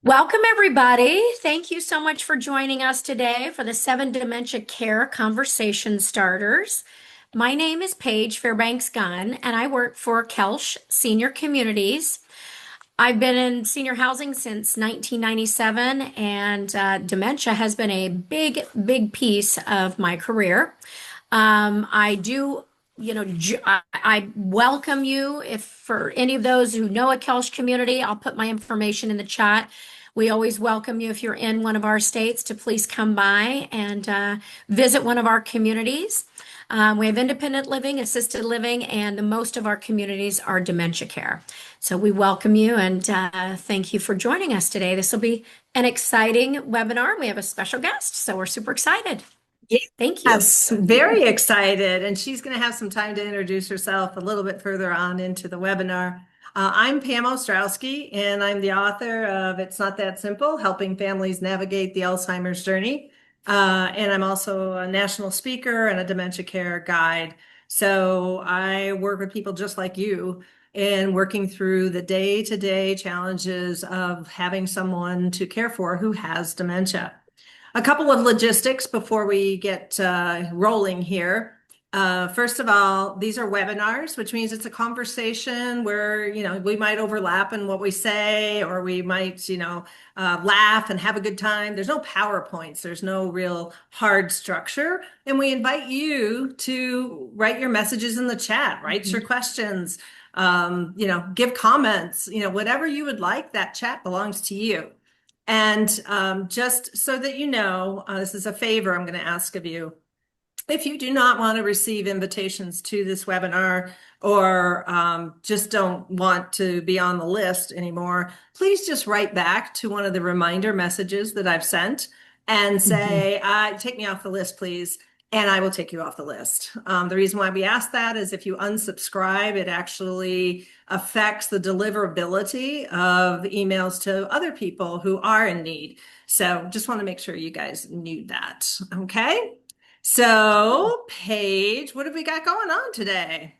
Welcome, everybody. Thank you so much for joining us today for the 7 Dementia Care Conversation Starters. My name is Paige Fairbanks-Gunn, and I work for Koelsch Senior Communities. I've been in senior housing since 1997, and dementia has been a big, big piece of my career. I do, I welcome you. If for any of those who know a Kelch community, I'll put my information in the chat. We always welcome you if you're in one of our states to please come by and visit one of our communities. We have independent living, assisted living, and the most of our communities are dementia care. So we welcome you and thank you for joining us today. This will be an exciting webinar. We have a special guest, so we're super excited. Thank you. Yes, very excited. And she's going to have some time to introduce herself a little bit further on into the webinar. I'm Pam Ostrowski, and I'm the author of It's Not That Simple, Helping Families Navigate the Alzheimer's Journey. And I'm also a national speaker and a dementia care guide. So I work with people just like you in working through the day-to-day challenges of having someone to care for who has dementia. A couple of logistics before we get rolling here. First of all, these are webinars, which means it's a conversation where, we might overlap in what we say, or we might, laugh and have a good time. There's no PowerPoints. There's no real hard structure. And we invite you to write your messages in the chat, write your questions, give comments, whatever you would like, that chat belongs to you. And just so that you know, this is a favor I'm going to ask of you. If you do not want to receive invitations to this webinar or just don't want to be on the list anymore, please just write back to one of the reminder messages that I've sent and say, take me off the list, please. And I will take you off the list. The reason why we ask that is if you unsubscribe, it actually affects the deliverability of emails to other people who are in need. So just want to make sure you guys knew that. Okay. So Paige, what have we got going on today?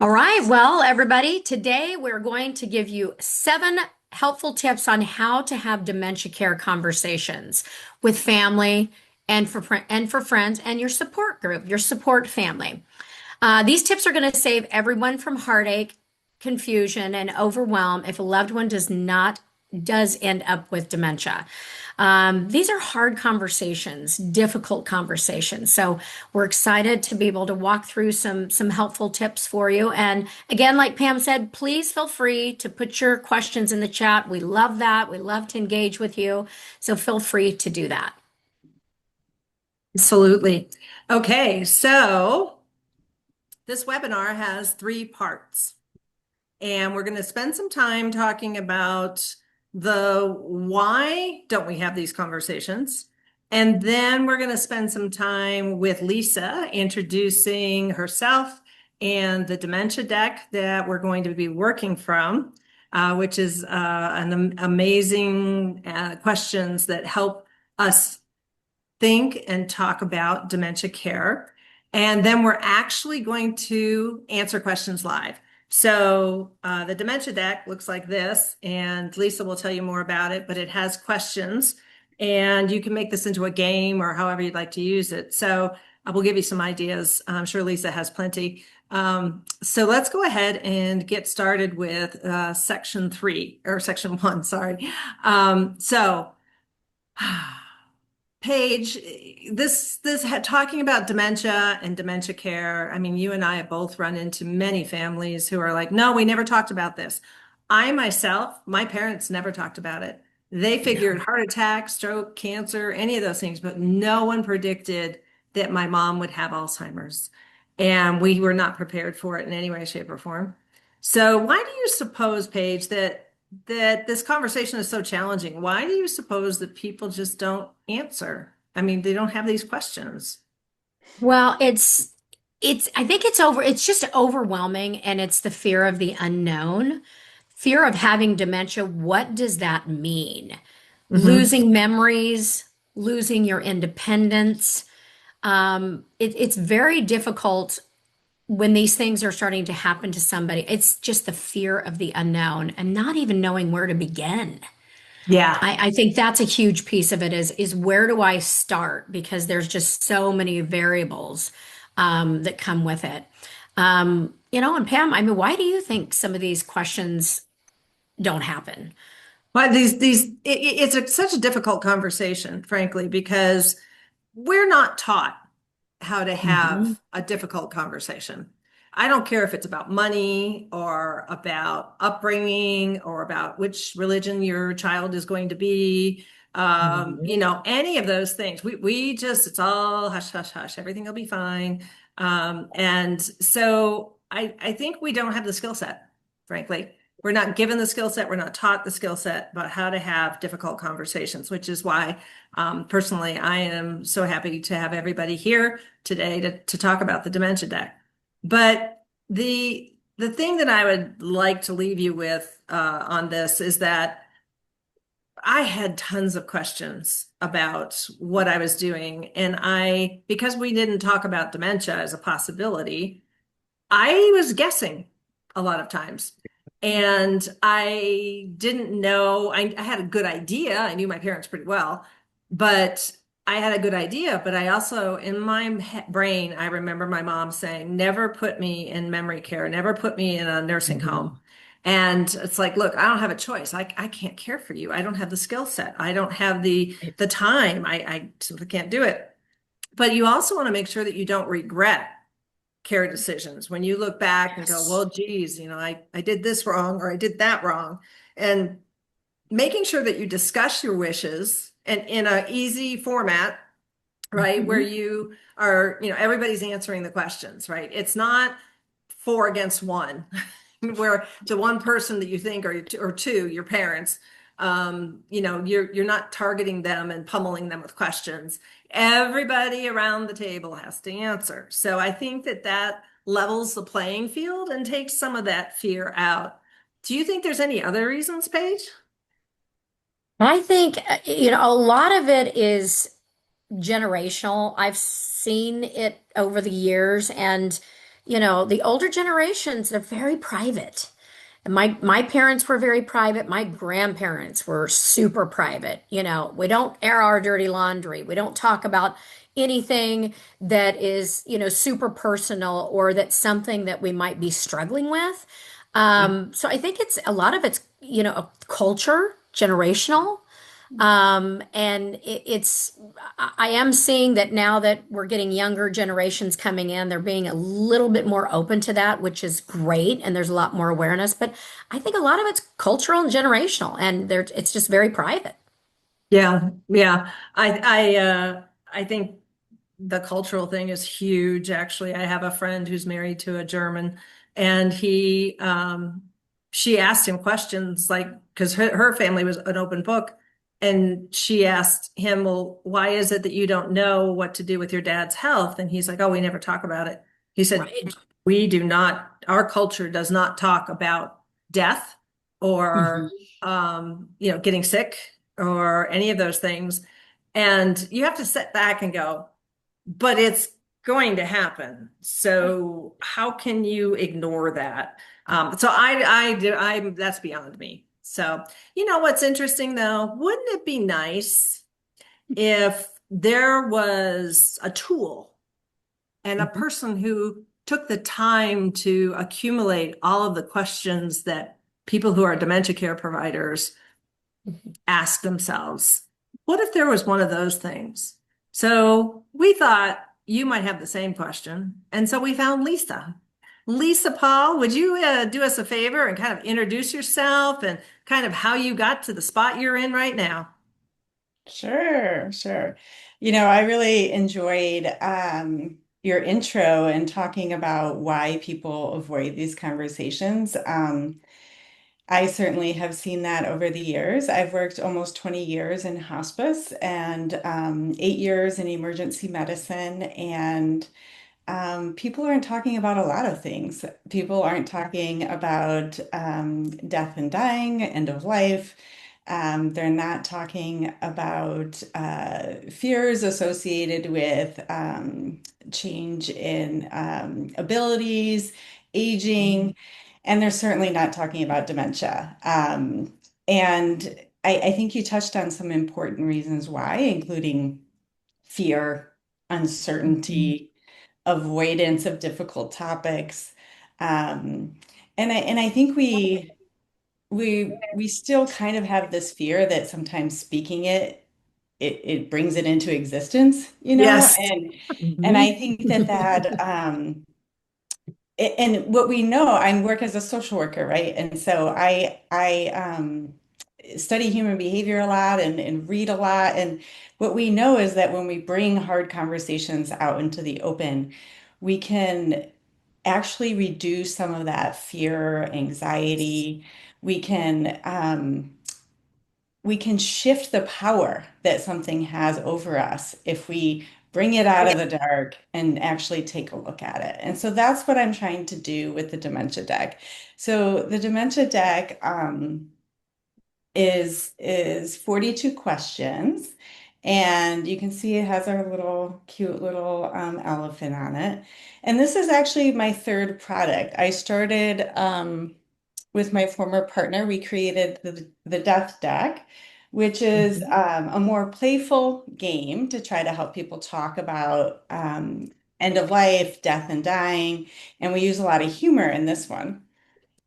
All right. Well, everybody, today we're going to give you 7 helpful tips on how to have dementia care conversations with family and for friends and your support group, your support family. These tips are going to save everyone from heartache, confusion, and overwhelm if a loved one does end up with dementia. These are hard conversations, difficult conversations. So we're excited to be able to walk through some helpful tips for you. And again, like Pam said, please feel free to put your questions in the chat. We love that. We love to engage with you. So feel free to do that. Absolutely. Okay, so this webinar has 3 parts, and we're going to spend some time talking about the why don't we have these conversations, and then we're going to spend some time with Lisa introducing herself and the dementia deck that we're going to be working from, which is an amazing questions that help us think and talk about dementia care. And then we're actually going to answer questions live. So the dementia deck looks like this, and Lisa will tell you more about it, but it has questions, and you can make this into a game or however you'd like to use it. So I will give you some ideas. I'm sure Lisa has plenty. So let's go ahead and get started with section 1, sorry. Paige, this talking about dementia and dementia care. I mean, you and I have both run into many families who are like, no, we never talked about this. I myself, my parents never talked about it. They figured heart attack, stroke, cancer, any of those things, but no one predicted that my mom would have Alzheimer's. And we were not prepared for it in any way, shape, or form. So why do you suppose, Paige, that this conversation is so challenging? Why do you suppose that people just don't answer? I mean, they don't have these questions. Well, I think it's just overwhelming, and it's the fear of the unknown, fear of having dementia. What does that mean? Losing memories, losing your independence. It's very difficult when these things are starting to happen to somebody. It's just the fear of the unknown and not even knowing where to begin. Yeah. I think that's a huge piece of it is where do I start? Because there's just so many variables that come with it. And Pam, I mean, why do you think some of these questions don't happen? But such a difficult conversation, frankly, because we're not taught how to Hmm. have a difficult conversation. I don't care if it's about money or about upbringing or about which religion your child is going to be. Hmm. Any of those things. We just, it's all hush, hush, hush. Everything will be fine. And so I think we don't have the skill set, frankly. We're not given the skill set. We're not taught the skill set about how to have difficult conversations, which is why personally, I am so happy to have everybody here today to talk about the dementia deck. But the thing that I would like to leave you with on this is that I had tons of questions about what I was doing. And because we didn't talk about dementia as a possibility, I was guessing a lot of times. And I didn't know, I had a good idea. I knew my parents pretty well, but I had a good idea. But I also, in my brain, I remember my mom saying, never put me in memory care, never put me in a nursing home. Hmm. And it's like, look, I don't have a choice. I can't care for you. I don't have the skill set. I don't have the time. I simply can't do it. But you also want to make sure that you don't regret care decisions when you look back and go, Yes. well, geez, I did this wrong or I did that wrong. And making sure that you discuss your wishes and in an easy format, right? Where Hmm. you are, everybody's answering the questions, right? It's not four against one, where the one person that you think or two, your parents, you're not targeting them and pummeling them with questions. Everybody around the table has to answer. So I think that levels the playing field and takes some of that fear out. Do you think there's any other reasons, Paige? I think, a lot of it is generational. I've seen it over the years, and the older generations, they're very private. And my parents were very private. My grandparents were super private. We don't air our dirty laundry. We don't talk about anything that is, super personal or that's something that we might be struggling with. So I think it's a lot of it's, a culture, generational. And I am seeing that now that we're getting younger generations coming in, they're being a little bit more open to that, which is great. And there's a lot more awareness. But I think a lot of it's cultural and generational, and it's just very private. Yeah, yeah. I think the cultural thing is huge. Actually, I have a friend who's married to a German, and she asked him questions like, because her family was an open book, and she asked him, well, why is it that you don't know what to do with your dad's health? And he's like, oh, we never talk about it. He said, Right. we do not, our culture does not talk about death or, Mhm. getting sick or any of those things. And you have to sit back and go, but it's going to happen. So how can you ignore that? So that's beyond me. So, what's interesting though, wouldn't it be nice if there was a tool and a Mhm. person who took the time to accumulate all of the questions that people who are dementia care providers Mhm. ask themselves? What if there was one of those things? So we thought you might have the same question. And so we found Lisa. Lisa Pahl, would you do us a favor and kind of introduce yourself and kind of how you got to the spot you're in right now? Sure, sure. I really enjoyed your intro and talking about why people avoid these conversations. I certainly have seen that over the years. I've worked almost 20 years in hospice and 8 years in emergency medicine, and people aren't talking about a lot of things. People aren't talking about death and dying, end of life. They're not talking about fears associated with change in abilities, aging, and they're certainly not talking about dementia. And I think you touched on some important reasons why, including fear, Mhm. uncertainty, avoidance of difficult topics. Um, and I think we still kind of have this fear that sometimes speaking it brings it into existence, you know? Yes. And I Mhm. think and what we know, I work as a social worker, right? And so I study human behavior a lot and read a lot. And what we know is that when we bring hard conversations out into the open, we can actually reduce some of that fear, anxiety. We can we can shift the power that something has over us if we bring it out of the dark and actually take a look at it. And so that's what I'm trying to do with the dementia deck. So the dementia deck is 42 questions. And you can see it has our little cute little elephant on it. And this is actually my third product. I started with my former partner. We created the Death Deck, which is Mhm. a more playful game to try to help people talk about end of life, death, and dying. And we use a lot of humor in this one.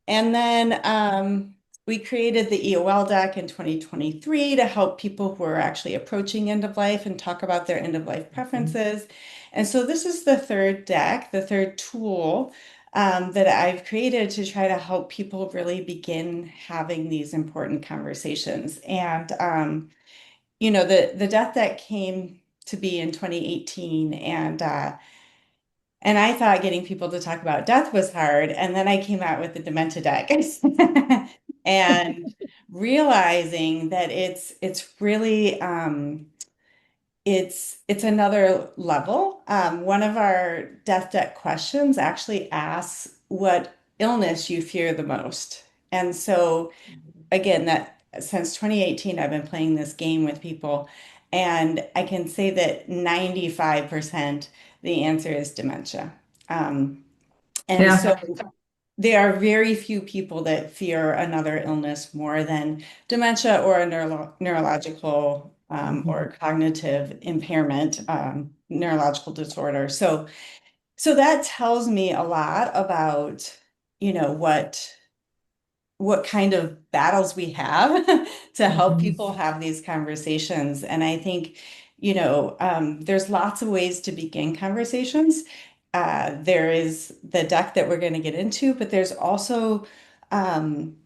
And then we created the EOL deck in 2023 to help people who are actually approaching end of life and talk about their end of life Mhm. preferences. And so this is the third deck, the third tool that I've created to try to help people really begin having these important conversations. And the death deck came to be in 2018, and I thought getting people to talk about death was hard. And then I came out with the dementia deck and realizing that it's really it's another level. One of our death deck questions actually asks what illness you fear the most. And so again, that since 2018, I've been playing this game with people, and I can say that 95% the answer is dementia. Um, and Yeah. so there are very few people that fear another illness more than dementia or a neurological Mhm. or cognitive impairment, neurological disorder. So that tells me a lot about, what kind of battles we have to help Mhm. people have these conversations. And I think, there's lots of ways to begin conversations. There is the deck that we're going to get into, but there's also, um,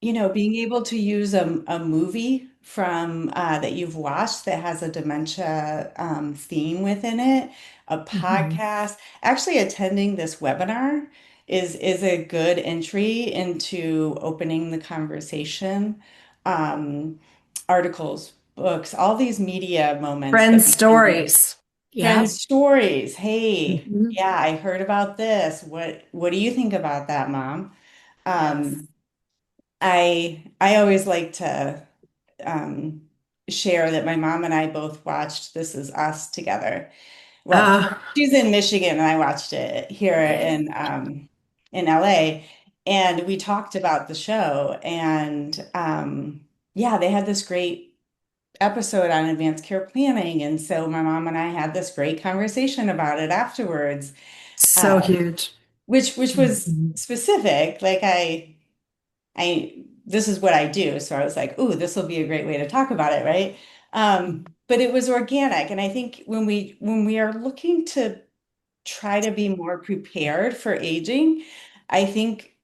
being able to use a movie from that you've watched that has a dementia theme within it, a Mhm. podcast. Actually, attending this webinar is a good entry into opening the conversation. Um, Articles, books, all these media moments Friend that we can do. stories. Yep. Friend stories. Hey, Mhm. yeah, I heard about this. What do you think about that, Mom? Yes. Um, I always like to um, share that my mom and I both watched This Is Us together. Well, Uh, she's in Michigan and I watched it here in LA, and we talked about the show. And yeah, they had this great episode on advanced care planning, and so my mom and I had this great conversation about it afterwards, so uh, huge. which was Mhm. specific. Like this is what I do. So I was like, ooh, this will be a great way to talk about it, right? But it was organic. And I think when we are looking to try to be more prepared for aging, I think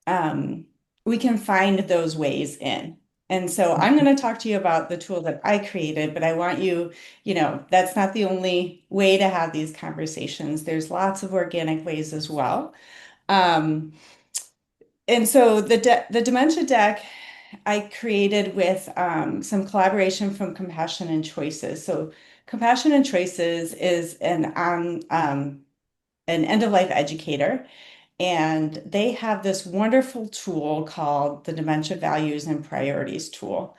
um, we can find those ways in. And so I'm going to talk to you about the tool that I created, but I want you, that's not the only way to have these conversations. There's lots of organic ways as well. Um, and so the dementia deck I created with some collaboration from Compassion and Choices. So Compassion and Choices is an end of life educator, and they have this wonderful tool called the Dementia Values and Priorities tool.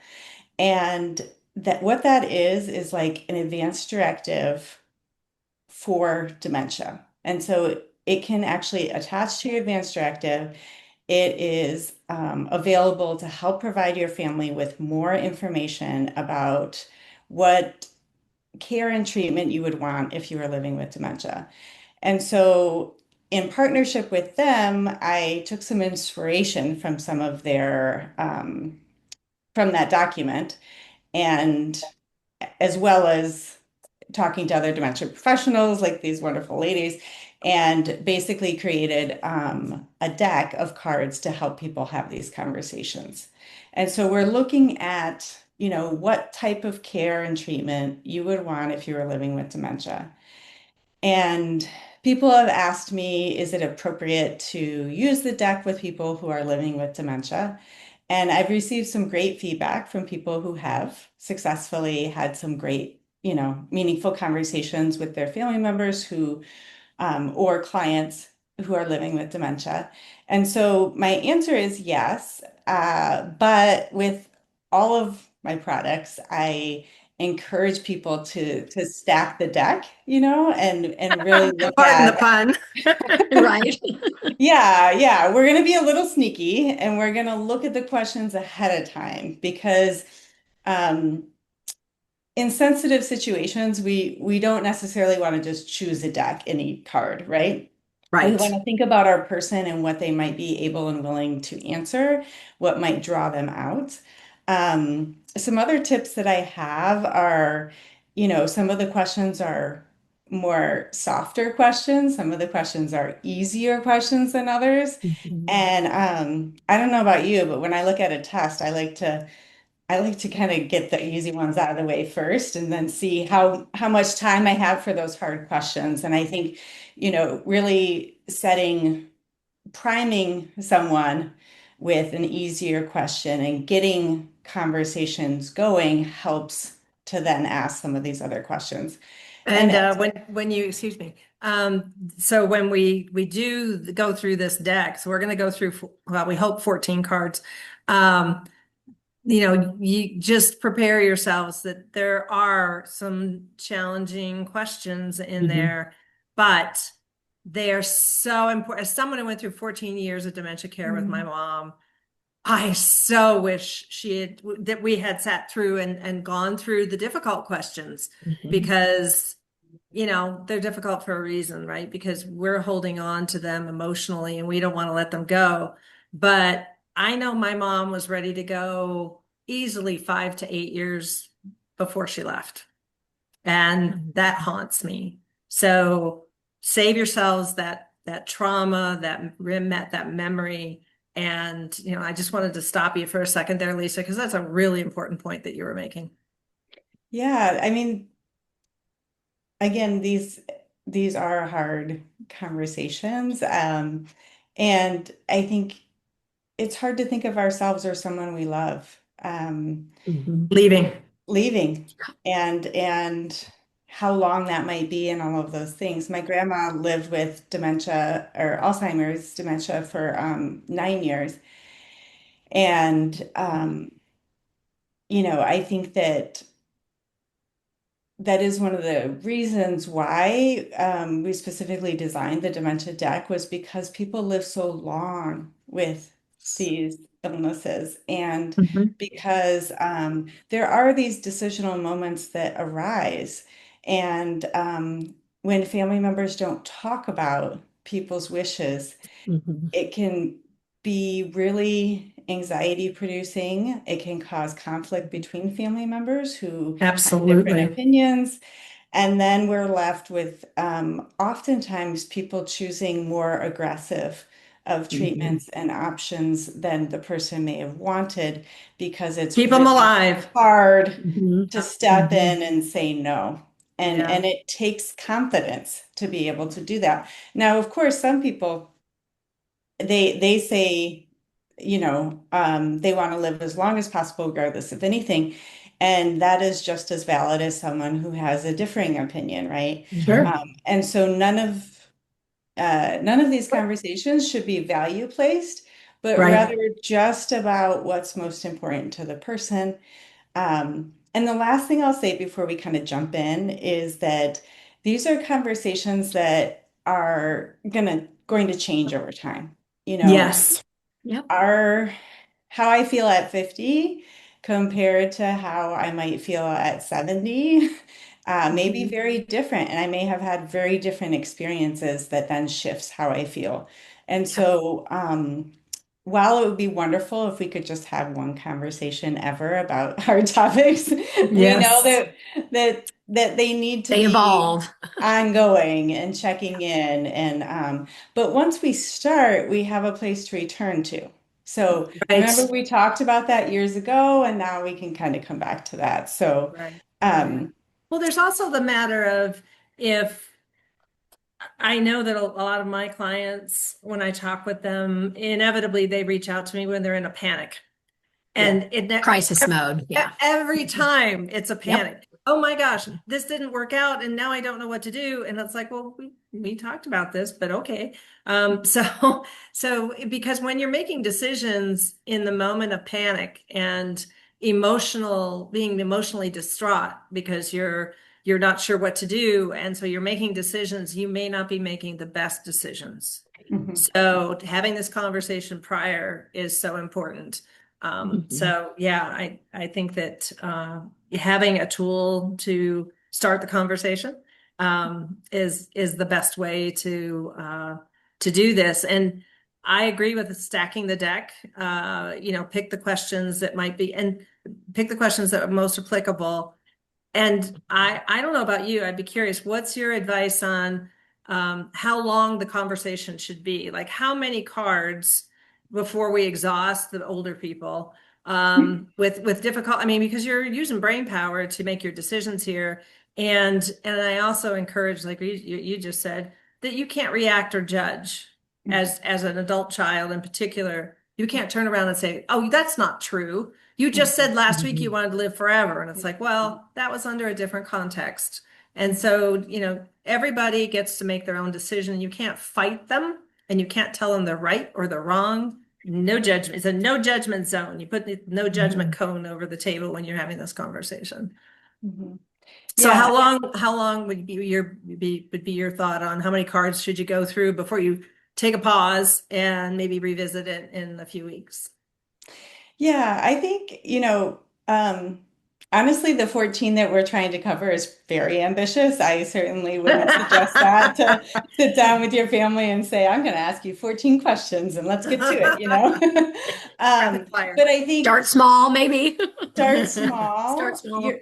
And that what that is like an advanced directive for dementia. And so it can actually attach to your advanced directive It is available to help provide your family with more information about what care and treatment you would want if you were living with dementia. And so, in partnership with them, I took some inspiration from some of their from that document, and as well as talking to other dementia professionals like these wonderful ladies, and basically created a deck of cards to help people have these conversations. And so we're looking at, what type of care and treatment you would want if you were living with dementia. And people have asked me, is it appropriate to use the deck with people who are living with dementia? And I've received some great feedback from people who have successfully had some great, meaningful conversations with their family members who, or clients who are living with dementia. And so my answer is yes. But with all of my products, I encourage people to stack the deck, and really look Pardon the at, pun. Right. yeah, we're going to be a little sneaky and we're going to look at the questions ahead of time because um, in sensitive situations, we don't necessarily want to just choose a deck, any card, right? We want Right. to think about our person and what they might be able and willing to answer, what might draw them out. Some other tips that I have are, some of the questions are more softer questions. Some of the questions are easier questions than others. Mhm. And I don't know about you, but when I look at a test, I like to kind of get the easy ones out of the way first and then see how much time I have for those hard questions. And I think, really priming someone with an easier question and getting conversations going helps to then ask some of these other questions. And And when you, excuse me, so when we do go through this deck, so we're going to go through, well, we hope 14 cards. Um, you just prepare yourselves that there are some challenging questions in Mhm. there, but they are so important. As someone who went through 14 years of dementia care with my mom, I so wish that we had sat through and gone through the difficult questions Mhm. because, they're difficult for a reason, right? Because we're holding on to them emotionally and we don't want to let them go. But I know my mom was ready to go easily 5 to 8 years before she left. And that haunts me. So save yourselves that trauma, that memory. And I just wanted to stop you for a second there, Lisa, because that's a really important point that you were making. yeah, I mean, again, these are hard conversations. And I think it's hard to think of ourselves or someone we love Mhm. Leaving. leaving and how long that might be and all of those things. My grandma lived with dementia or Alzheimer's dementia for 9 years. And I think that is one of the reasons why we specifically designed the dementia deck was because people live so long with these illnesses and Mhm. because there are these decisional moments that arise and when family members don't talk about people's wishes Mhm. it can be really anxiety producing. It can cause conflict between family members who have different Absolutely. opinions. And then we're left with oftentimes people choosing more aggressive of Mhm. treatments and options than the person may have wanted because it's Keep them really alive. hard Mhm. to step Mhm. in and say no. And Yeah. it takes confidence to be able to do that. Now, of course, some people they say, they want to live as long as possible, regardless of anything. And that is just as valid as someone who has a differing opinion, right? Mhm. And so none of these conversations should be value placed, but Right. rather just about what's most important to the person. And the last thing I'll say before we kind of jump in is that these are conversations that are going to change over time. You know, Yes. Yep. our how I feel at 50 compared to how I might feel at 70 may be Mhm. very different. And I may have had very different experiences that then shifts how I feel. And Yep. so, while it would be wonderful if we could just have one conversation ever about hard topics, we know Yes. that they need to They be evolve. ongoing and checking in. And but once we start, we have a place to return to. So remember Right. we talked about that years ago, and now we can kind of come back to that. So Right. Right. um, Well, there's also the matter of if I know that a lot of my clients, when I talk with them, inevitably they reach out to me when they're in a panic. yeah. And Crisis mode. Yeah. every time it's a Yep. panic. Oh my gosh, this didn't work out, and now I don't know what to do. And it's like, well, we talked about this, but okay. So because when you're making decisions in the moment of panic and being emotionally distraught because you're not sure what to do, and so you're making decisions, you may not be making the best decisions. Mhm. So having this conversation prior is so important. Mhm. So yeah, I think that having a tool to start the conversation is the best way to do this. And I agree with stacking the deck. Pick the questions that might be and pick the questions that are most applicable. And I don't know about you. I'd be curious. What's your advice on how long the conversation should be? Like how many cards before we exhaust the older people with difficult. I mean, because you're using brain power to make your decisions here, and I also encourage, like you just said, that you can't react or judge as an adult child in particular. You can't turn around and say, "Oh, that's not true. You just said last week you Mhm. wanted to live forever." And it's like, well, that was under a different context. And so, everybody gets to make their own decision. You can't fight them and you can't tell them they're right or they're wrong. No judgment. It's a no judgment zone. You put the no judgment Mhm. cone over the table when you're having this conversation. Mhm. So Yeah. how long would be your thought on how many cards should you go through before you take a pause and maybe revisit it in a few weeks? Yeah, I think, honestly, the 14 that we're trying to cover is very ambitious. I certainly wouldn't suggest that to sit down with your family and say, I'm going to ask you 14 questions and let's get to it. Rapid fire. But I think Start small, maybe. start Start small. small.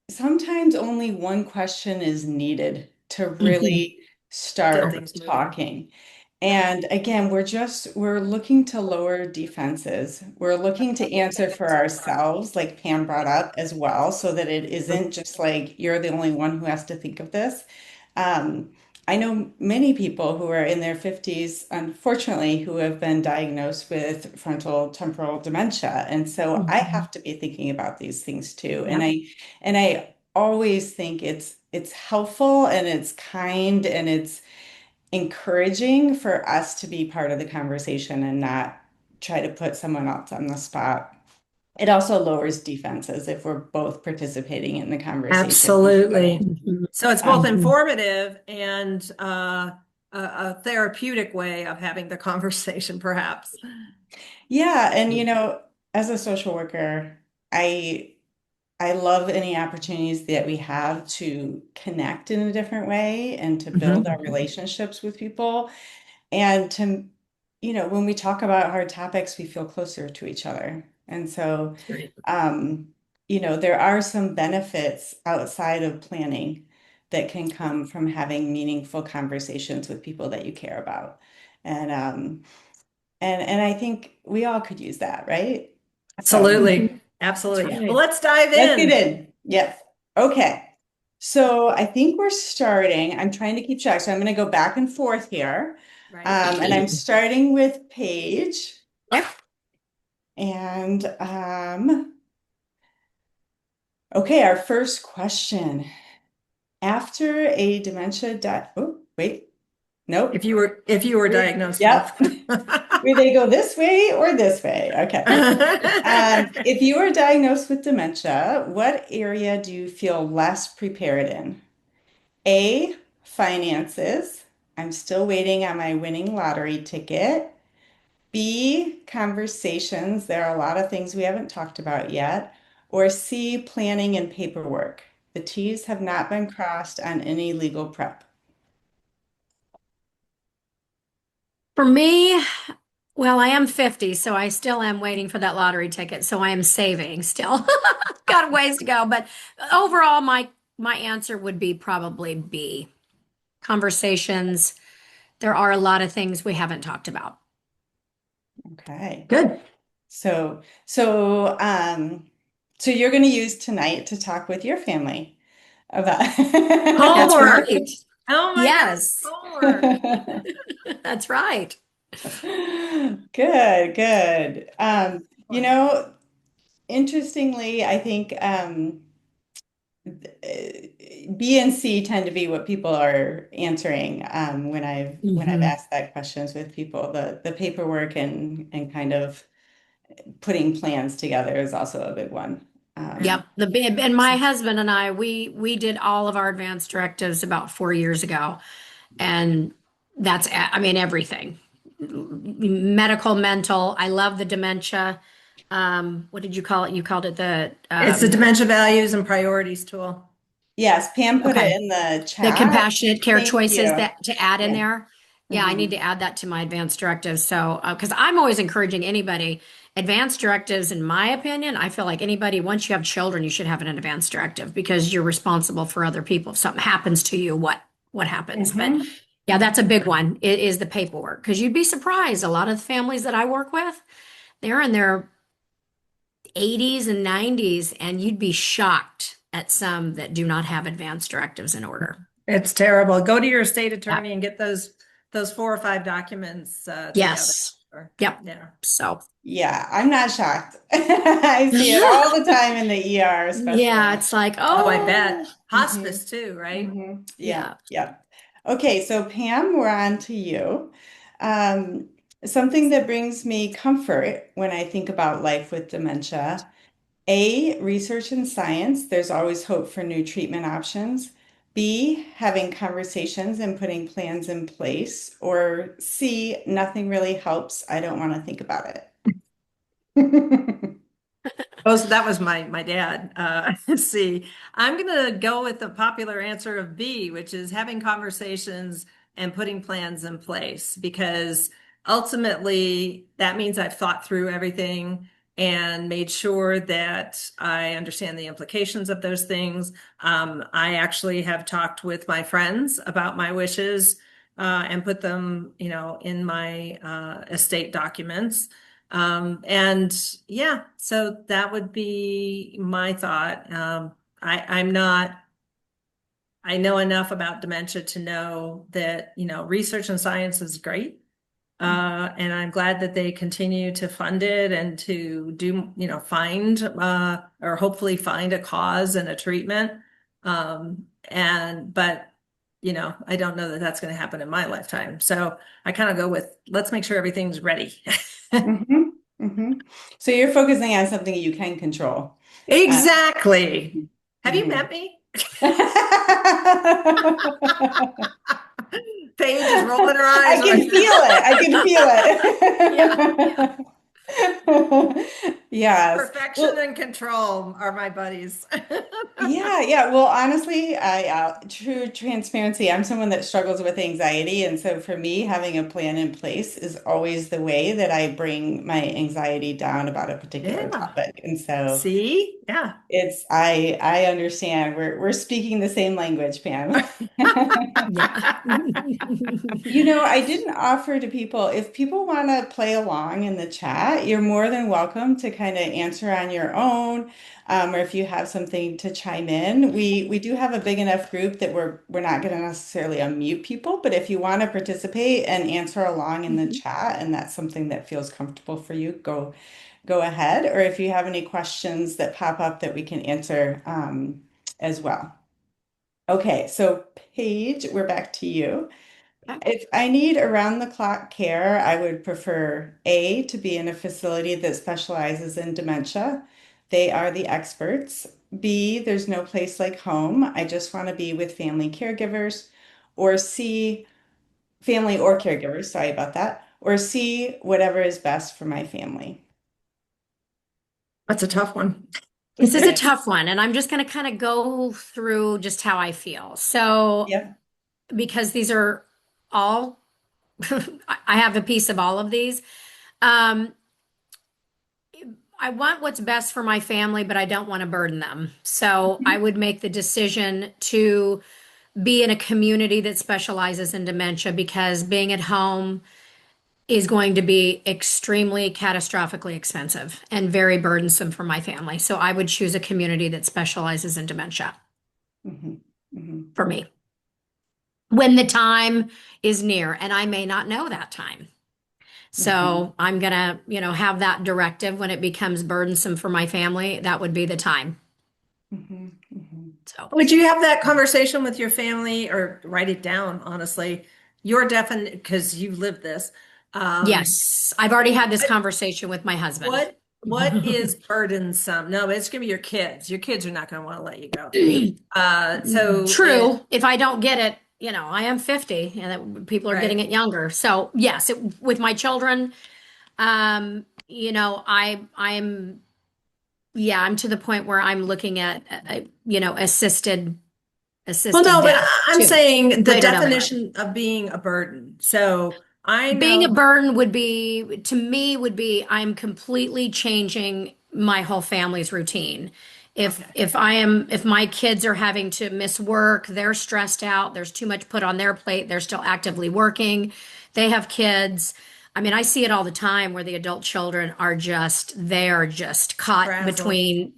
Sometimes only one question is needed to Mhm. really Get start things moving. talking. Yep. And again, we're looking to lower defenses. We're looking to answer for ourselves, like Pam brought up as well, so that it isn't just like you're the only one who has to think of this. Um, I know many people who are in their 50s, unfortunately, who have been diagnosed with frontal temporal dementia. And so I Mhm. have to be thinking about these things too. And Yep. I always think it's helpful and it's kind and it's encouraging for us to be part of the conversation and not try to put someone else on the spot. It also lowers defenses if we're both participating in the conversation together. Absolutely. Mhm. So it's both Um, Mhm. informative and a therapeutic way of having the conversation, perhaps. yeah, and as a social worker, I I love any opportunities that we have to connect in a different way and to build Mhm. our relationships with people. And when we talk about hard topics, we feel closer to each other. And so, Right. um, there are some benefits outside of planning that can come from having meaningful conversations with people that you care about. And I think we all could use that, right? So, Absolutely. Mhm. That's Absolutely. Well, right. let's dive let's get in. in. Yes. Okay. So I think we're starting. I'm trying to keep track. So I'm going to go back and forth here. Right. And I'm starting with Paige. Yep. And okay, our first question. After a dementia oh, wait, nope. If you were diagnosed with. Yep. Will they go this way or this way? Okay. If you are diagnosed with dementia, what area do you feel less prepared in? A, finances. I'm still waiting on my winning lottery ticket. B, conversations. There are a lot of things we haven't talked about yet. Or C, planning and paperwork. The T's have not been crossed on any legal prep. For me, well, I am 50, so I still am waiting for that lottery ticket. So I am saving still. Got a ways to go, but overall, my answer would be probably B. Conversations. There are a lot of things we haven't talked about. Okay. Good. So, so, um, so you're going to use tonight to talk with your family about. That's Homework. right. Oh my God, Yes, homework. that's right. Good, good. Excellent. Interestingly, I think B and C tend to be what people are answering when I've Hmm. asked that questions with people. The paperwork and kind of putting plans together is also a big one. Yep. And my husband and I, we did all of our advanced directives about 4 years ago, and I mean, everything, medical, mental. I love the dementia. What did you call it? You called it the It's the dementia values and priorities tool. Yes, Pam put it okay. in the The chat. compassionate care Thank choices you. that to add in Yeah. there. Yeah, I need Mhm. to add that to my advanced directives. So, because I'm always encouraging anybody, advanced directives, in my opinion, I feel like anybody, once you have children, you should have an advanced directive because you're responsible for other people. If something happens to you, what happens? But Mhm. yeah, that's a big one. It is the paperwork because you'd be surprised. A lot of the families that I work with, they're in their 80s and 90s, and you'd be shocked at some that do not have advanced directives in order. It's terrible. Go to your state Yeah. attorney and get those 4 or 5 documents together. Yes. Yep. Yeah. So, Yeah, I'm not shocked. I see it all the time in the ER, yeah, especially. it's like, Oh, I bet. oh, Hmm. Hospice too, right? Yeah, yeah. yeah. Okay, so Pam, we're on to you. Um, Something that brings me comfort when I think about life with dementia. A, research and science. There's always hope for new treatment options. B, having conversations and putting plans in place. Or C, nothing really helps. I don't want to think about it. Oh, so that was my dad. Let's see. I'm gonna go with the popular answer of B, which is having conversations and putting plans in place, because ultimately that means I've thought through everything and made sure that I understand the implications of those things. I actually have talked with my friends about my wishes, and put them, in my estate documents. And yeah, so that would be my thought. I'm not, I know enough about dementia to know that, research and science is great. And I'm glad that they continue to fund it and to do, find, or hopefully find a cause and a treatment. But, I don't know that that's going to happen in my lifetime. So I kind of go with, let's make sure everything's ready. Hmm. Hmm. So you're focusing on something you can control. Uh, Exactly. Have you mhm. met me? Paige is rolling her eyes I right can feel it. I can Yeah. Yeah. feel it. Yes. Perfection Well, and control are my buddies. yeah, yeah. Well, honestly, true transparency, I'm someone that struggles with anxiety. And so for me, having a plan in place is always the way that I bring my anxiety down about a particular Yeah. topic. And so See? Yeah. I understand. We're speaking the same language, Pam. Yeah. I didn't offer to people, if people want to play along in the chat, you're more than welcome to kind of answer on your own, or if you have something to chime in. We do have a big enough group that we're not going to necessarily unmute people, but if you want to participate and answer along in the chat, and that's something that feels comfortable for you, go ahead. Or if you have any questions that pop up that we can answer as well. Okay, so Paige, we're back to you. If I need around the clock care, I would prefer A, to be in a facility that specializes in dementia. They are the experts. B, there's no place like home. I just want to be with family caregivers. Or C, family or caregivers, sorry about that, or C, whatever is best for my family. That's a tough one. This is a tough one, and I'm just going to kind of go through just how I feel. So, Yep. because these are all, I have a piece of all of these. Um, I want what's best for my family, but I don't want to burden them. So I would make the decision to be in a community that specializes in dementia because being at home is going to be extremely catastrophically expensive and very burdensome for my family. So I would choose a community that specializes in dementia Hmm. Hmm. for me when the time is near, and I may not know that time. Hmm. So I'm gonna, have that directive when it becomes burdensome for my family. That would be the time. Hmm. Hmm. So Would you have that conversation with your family or write it down, honestly? Your definition, because you lived this. Um, yes, I've already had this what, conversation with my husband. what is burdensome? No, it's gonna be your kids. Your kids are not gonna want to let you go. True. If I don't get it, I am 50 and people are getting Right. it younger. So yes, with my children, I'm, yeah, I'm to the point where I'm looking at, Well, assisted no, but death I'm too, saying the later down the road. definition of being a burden. So I Being a know, burden would be, to me, would be I'm completely changing my whole family's routine. okay, If my kids are having to miss work, they're stressed out, there's too much put on their plate, they're still actively working, they have kids. I mean, I see it all the time where the adult children they are just caught frazzled. between,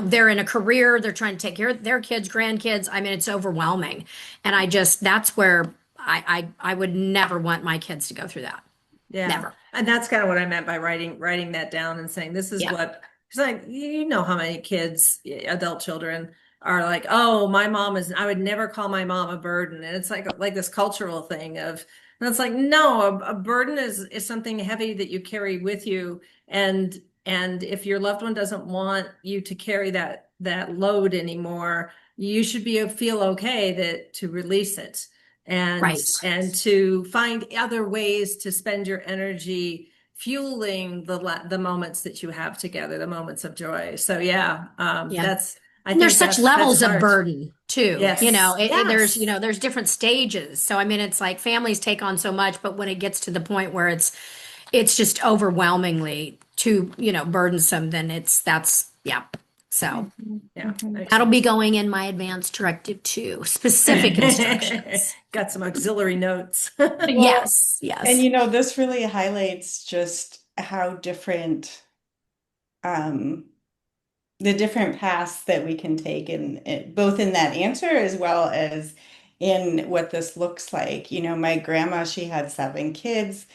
they're in a career, they're trying to take care of their kids, grandkids. I mean, it's overwhelming. And that's where I would never want my kids to go through that. Yeah. Never. And that's kind of what I meant by writing that down and saying this is Yeah. what, because like you know how many kids, adult children are like, oh, my mom is, I would never call my mom a burden. And it's like this cultural thing of, and it's like, no, a burden is something heavy that you carry with you. And if your loved one doesn't want you to carry that load anymore, you should feel okay to release it and Right. and to find other ways to spend your energy fueling the moments that you have together, the moments of joy. So yeah, Yeah. that's I And there's think such that's levels of hard. burden too. Yes, yes, There's different stages. So I mean, it's like families take on so much, but when it gets to the point where it's just overwhelmingly too, burdensome, then yeah. So Hmm. yeah, Hmm. makes that'll be sense. going in my advanced directive too. Specific instructions. Got some auxiliary notes. Well, Yes, and yes. this really highlights just how different um, the different paths that we can take both in that answer as well as in what this looks like. My grandma, she had 7 kids,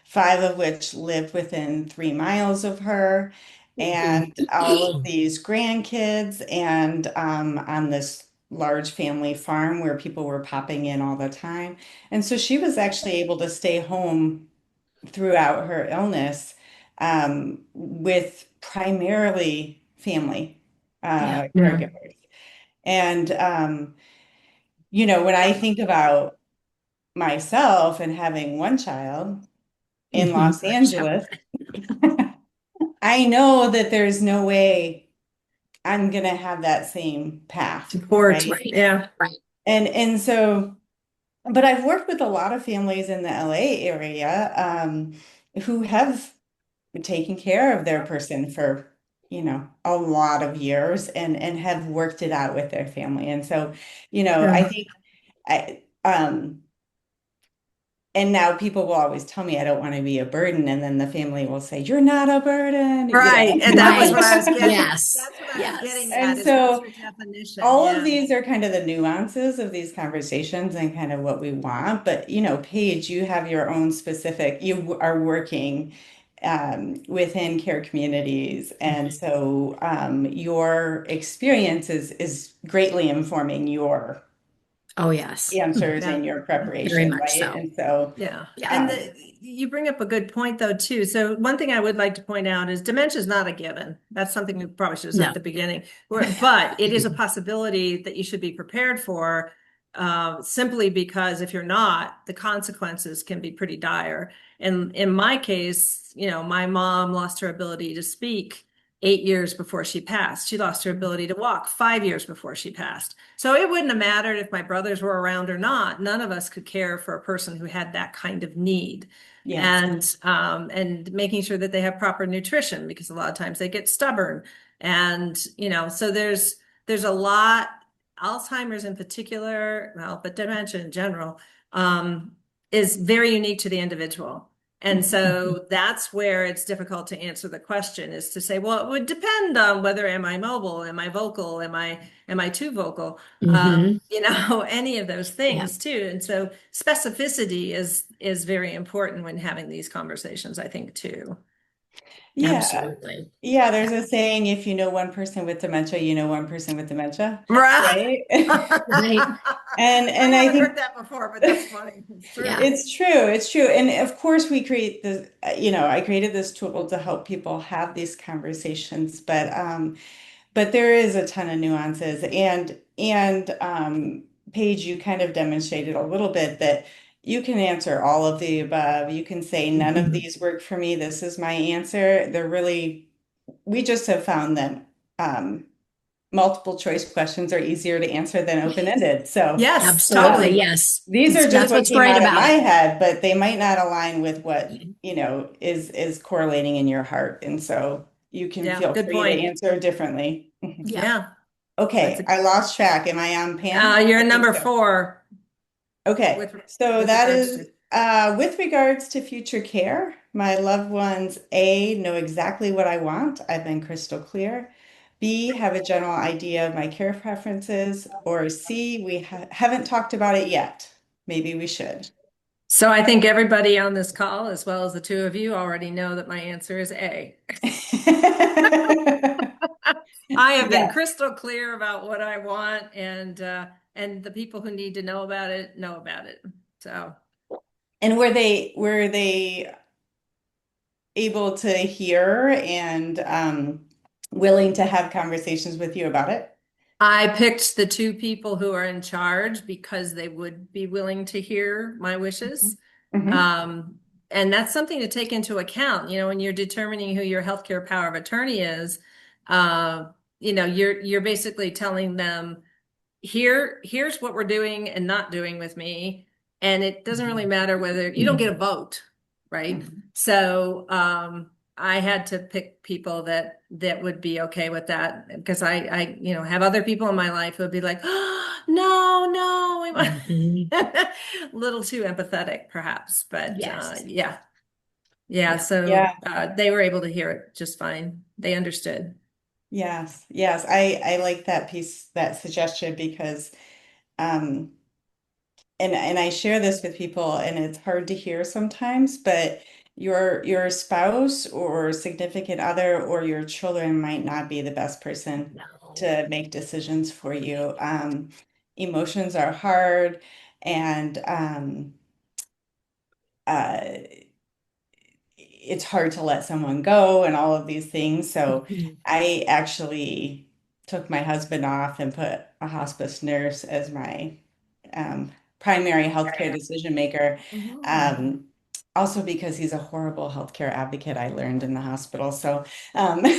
5 of which lived within 3 miles of her, and all of these grandkids, and on this large family farm where people were popping in all the time. And so she was actually able to stay home throughout her illness with primarily family Yeah. Yeah. caregivers. And, when I think about myself and having one child in Los Yep. Angeles, I know that there's no way I'm going to have that same path, Support. right? Right. Yeah. Right. And so, but I've worked with a lot of families in the LA area who have taken care of their person for, a lot of years and have worked it out with their family. And so, I Yeah. think I and now people will always tell me I don't want to be a burden, and then the family will say, "You're not a burden." Right. And that was Right. what I was getting. Yes. That's what I was getting Yes. at And is what's so your definition? all of Yeah. these are kind of the nuances of these conversations and kind of what we want. But, Paige, you have your own specific, you are working within care communities. And so your experience is greatly informing your Oh, yes. answers Yeah. and your Very preparation, much right? so. And so, Yeah. Yeah. And um, you bring up a good point though, too. So one thing I would like to point out is dementia is not a given. That's something we probably should have said No. at the beginning. But it is a possibility that you should be prepared for. simply because if you're not, the consequences can be pretty dire. And in my case, my mom lost her ability to speak 8 years before she passed. She lost her ability to walk 5 years before she passed. So it wouldn't have mattered if my brothers were around or not. None of us could care for a person who had that kind of need. Yes. And making sure that they have proper nutrition, because a lot of times they get stubborn. And, so there's a lot. Alzheimer's in particular, well, but dementia in general, is very unique to the individual. And so that's where it's difficult to answer the question, is to say, well, it would depend on whether am I mobile, am I vocal, am I too vocal, any of those Yeah. things too. And so specificity is very important when having these conversations, I think, too. Yeah. Absolutely. Yeah, there's a saying, if you know one person with dementia, you know one person with dementia, Right. right? Right. And I I haven't think heard that before, but that's funny. It's true. Yeah. it's true. It's true. And of course, we create this, I created this tool to help people have these conversations, but there is a ton of nuances. And Paige, you kind of demonstrated a little bit that you can answer all of the above. You can say none of these work for me. This is my answer. We just have found that multiple choice questions are easier to answer than open-ended. So Yes, Absolutely. totally. Yes. these are just That's what what's came great out of about my it. head, but they might not align with what, is correlating in your heart. And so you can Yeah, feel good free to point. answer differently. Yeah. Yeah. Okay, I lost track. Am I on Pam? You're I think number so. 4 Okay, with so with that regards is to. with regards to future care, my loved ones, A, know exactly what I want. I've been crystal clear. B, have a general idea of my care preferences. Or C, we haven't talked about it yet. Maybe we should. So I think everybody on this call, as well as the two of you, already know that my answer is A. I have been Yeah. crystal clear about what I want, and the people who need to know about it know about it. So And were they able to hear and willing to have conversations with you about it? I picked the two people who are in charge because they would be willing to hear my wishes. Mhm. Um, and that's something to take into account, when you're determining who your healthcare power of attorney is, you're basically telling them, here's what we're doing and not doing with me. And it doesn't really matter whether you don't get a vote, right? Mhm. So I had to pick people that would be okay with that, because I have other people in my life who would be like, oh, no, we want Mhm. a little too empathetic, perhaps. But Yes. yeah. Yeah. So Yeah. they were able to hear it just fine. They understood. Yes. Yes. I like that piece, that suggestion, because um and I share this with people, and it's hard to hear sometimes, but your spouse or significant other or your children might not be the best person No. to make decisions for you. Emotions are hard, and uh, it's hard to let someone go and all of these things. So Mhm. I actually took my husband off and put a hospice nurse as my primary healthcare decision maker. Mhm. Um, Also because he's a horrible healthcare advocate, I learned in the hospital. So, Honey,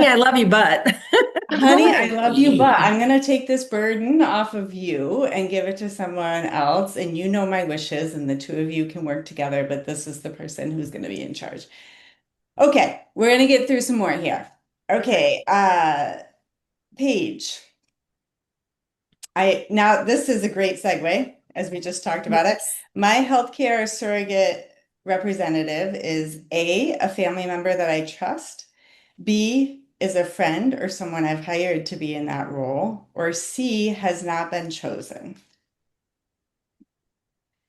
I love you, but honey, I love you, but Right. I'm going to take this burden off of you and give it to someone else. And you know my wishes, and the two of you can work together, but this is the person who's going to be in charge. Okay, we're going to get through some more here. Okay, Paige. Now this is a great segue, as we just talked about it. Yes. My healthcare surrogate representative is a family member that I trust. B is a friend or someone I've hired to be in that role. Or C has not been chosen.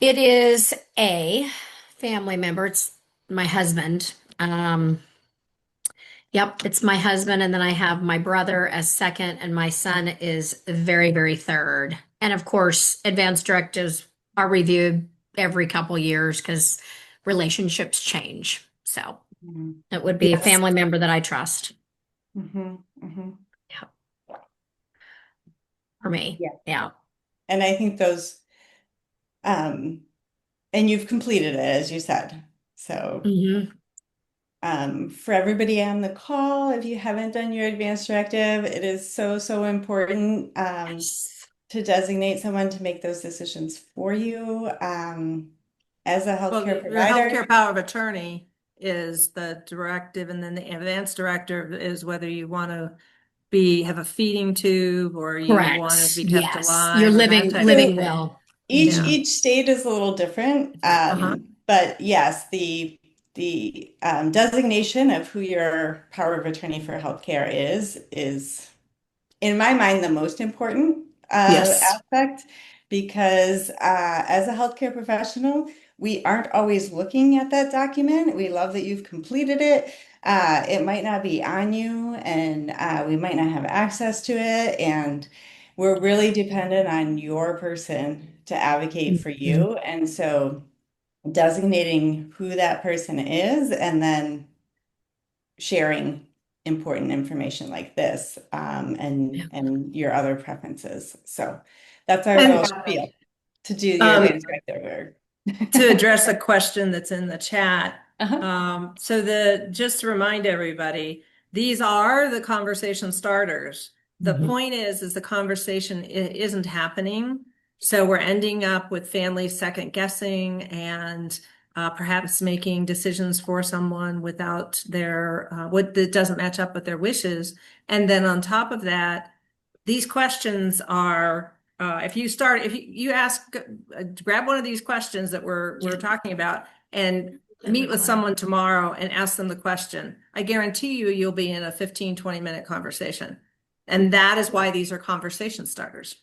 It is a family member. It's my husband. Yep, it's my husband, and then I have my brother as second, and my son is very, very third. And of course, advance directives are reviewed every couple years because relationships change. So Mhm. it would be a Yes. family member that I trust. Mhm, mhm. Yep. for me. Yeah. Yeah. And I think those, and you've completed it, as you said. So, Hmm. for everybody on the call, if you haven't done your advanced directive, it is so, so important Yes. to designate someone to make those decisions for you as a Well, healthcare the healthcare provider. power of attorney is the directive, and then the advanced directive is whether you want to have a feeding tube or you want to Correct. be kept Yes. You're alive or that living type of living So thing. will. each Hmm. Yeah. each state is a little different, Uh-huh. but yes, the designation of who your power of attorney for healthcare is in my mind, the most important Yes. aspect because as a healthcare professional, we aren't always looking at that document. We love that you've completed it. It might not be on you, and we might not have access to it. And we're really dependent on your person to advocate for Mhm. you. And so designating who that person is and then sharing important information like this Yeah. and your other preferences. So that's our And little spiel to do your um, advanced directive to work. address a question that's in the chat. Uh-huh. So just to remind everybody, these are the conversation starters. The Mhm. point is the conversation isn't happening. So we're ending up with families second guessing and perhaps making decisions for someone without what that doesn't match up with their wishes. And then on top of that, these questions are if you ask grab one of these questions that we're Yeah. talking about and They're meet with required. someone tomorrow and ask them the question. I guarantee you'll be in a 15-20 minute conversation. And that is why these are conversation starters.